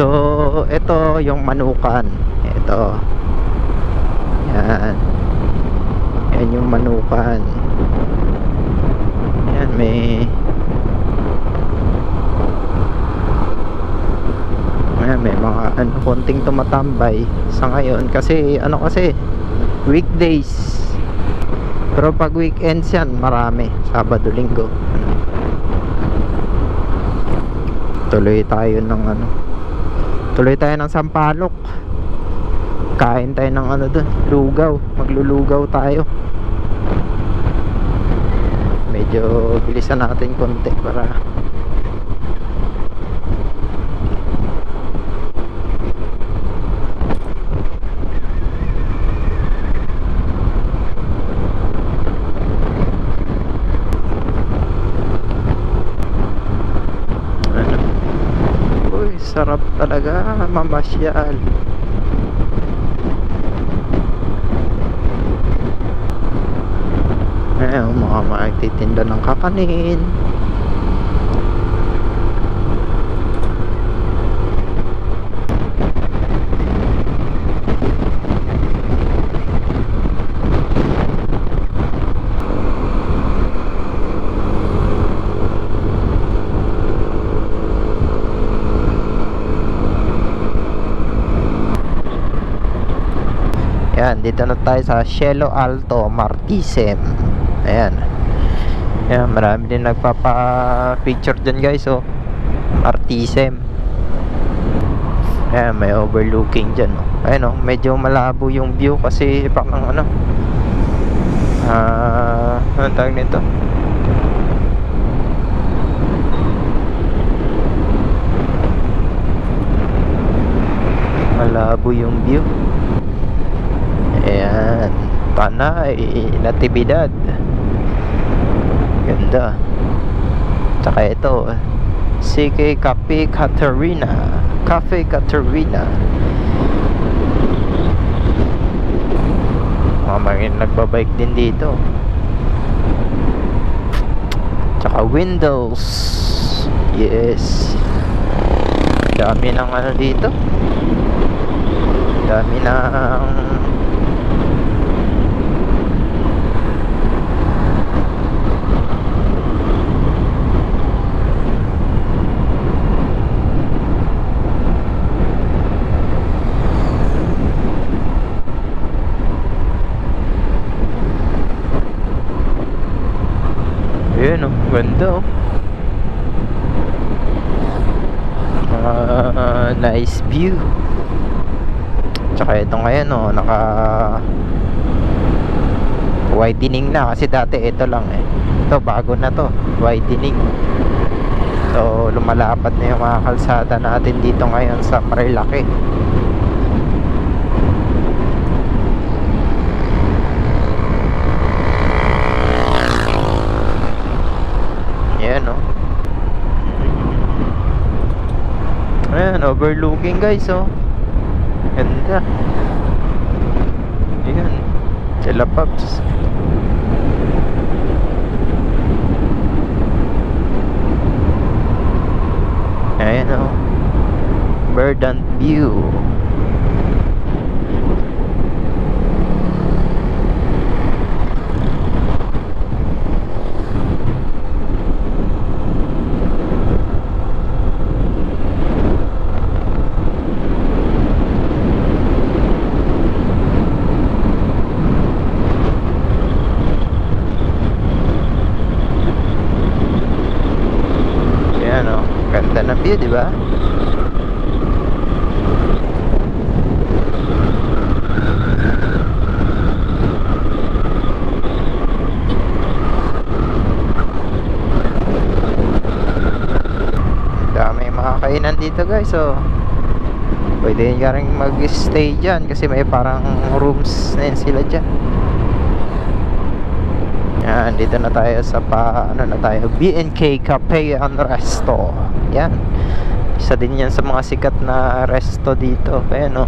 So ito yung Manukan. Ito, yan. Yan yung Manukan. Yan, may mga konting tumatambay sa ngayon kasi kasi weekdays, pero pag weekends yan marami, Sabado, Linggo. Tuloy tayo ng Sampalok, kain tayo ng dun, lugaw, maglulugaw tayo. Medyo bilisan natin konti para sarap talaga mamasyal. Mga magtitinda ng kakanin. Yan, dito na tayo sa Cielo Alto, Martisem. Ayan. Ayan, marami din nagpapa-picture dyan guys. So, Martisem. Ayan, may overlooking dyan. Ayan medyo malabo yung view kasi parang anong tawag nito? Malabo yung view. Ayan, Tanay, Natividad. Ganda. Tsaka ito, CK Cafe Caterina. Mga nagbabike din dito. Tsaka Windows. Yes. Dami ng dito. Dami ng ganda. Nice view. Tsaka ito ngayon naka widening na kasi dati ito lang ito bago na to, widening. So lumalapad na yung mga kalsada natin dito ngayon sa Marilaki. Ayan, overlooking guys. Ganda. Ayan, sila Pops. Ayan Verdant view. Ganda ng view, di ba? Dami mga kainan dito guys. So pwede ka rin mag-stay dyan kasi may parang rooms na yun sila dyan. Yan, dito na tayo sa B&K Cafe and Resto. Yan, isa din yan sa mga sikat na resto dito. Ayan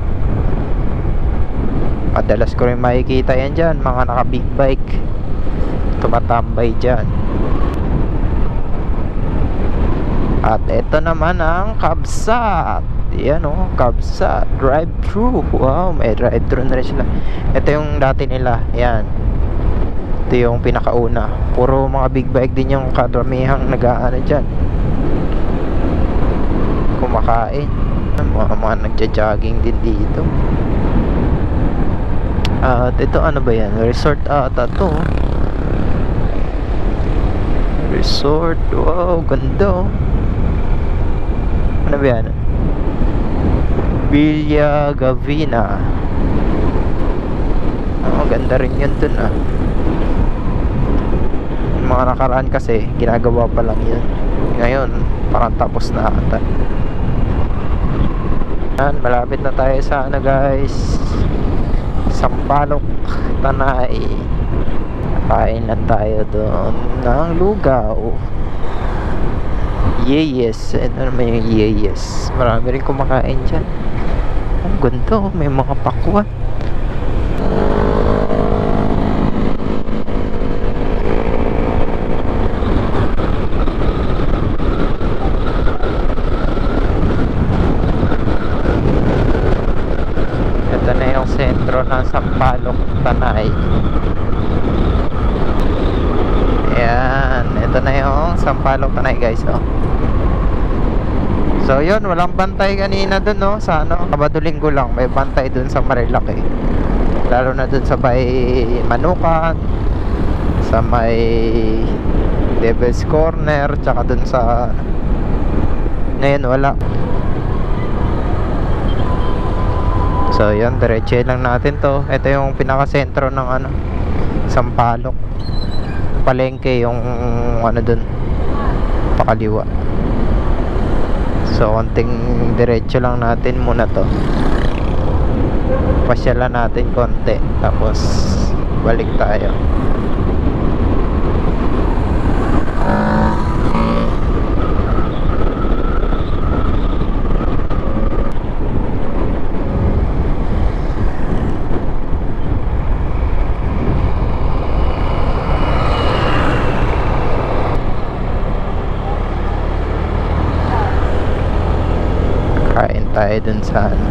madalas ko rin makikita yan dyan, mga naka big bike tumatambay dyan. At ito naman ang Kabsat. Yan oh, Kabsa drive-thru. Wow, may drive-thru na rin sila. Ito yung dati nila. Yan. Ito yung pinakauna. Puro mga big bike din yung kadramihang nag-aano dyan. Kumakain. Mga nagja-jogging din dito. At ito ano ba yan? Resort ata to. Resort. Wow, ganda oh. Ano ba yan? Villa Gavina. Oh, ganda rin yun dun ah. Yung mga nakaraan kasi ginagawa pa lang yun. Ngayon parang tapos na ata. Yan, malapit na tayo sa ano guys, Sampaloc, Tanay. Kain na tayo doon ng lugaw. Yes, ito naman yung yes. Marami rin kumakain dyan. Ang ganda oh, may mga pakwan. Ito na yung sentro ng Sampaloc, Tanay. Ayan, ito na yung Sampaloc, Tanay guys oh. So yun, walang bantay kanina dun no, sa ano, Sabado Linggo lang may bantay dun sa Marilaki. Lalo na dun sa may Manukan, sa may Devil's Corner, tsaka dun sa ngayon wala. So yun, diretso lang natin to. Ito yung pinaka-sentro ng ano, Sampaloc. Palengke yung ano dun, pakaliwa. So konting diretso lang natin muna to. Pasyalan natin konti, tapos balik tayo. Kain tayo dun sa ano,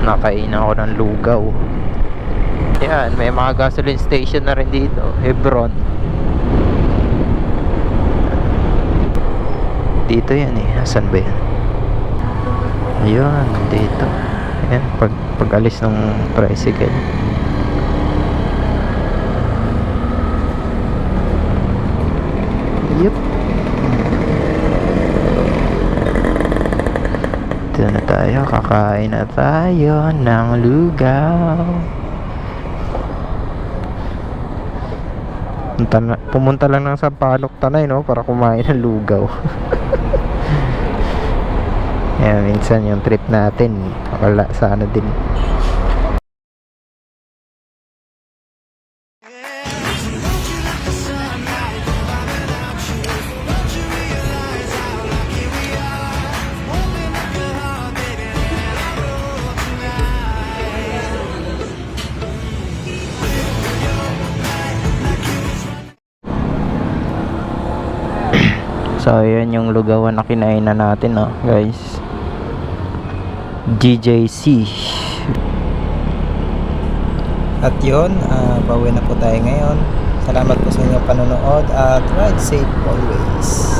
nakainan ako ng lugaw. Yan, may mga gasoline station na rin dito. Hebron. Dito yan eh. Asan ba yan? Ayun, dito. Ayan, pag alis ng tricycle. Yup. Dito na tayo, kakain na tayo ng lugaw. Pumunta lang ng Sampaloc, Tanay no, para kumain ng lugaw. Yan, minsan yung trip natin wala sana din. So yun yung lugawan na kinainan natin no, guys. GJC. At yun, pauwi na po tayo ngayon. Salamat po sa inyong panonood at ride safe always.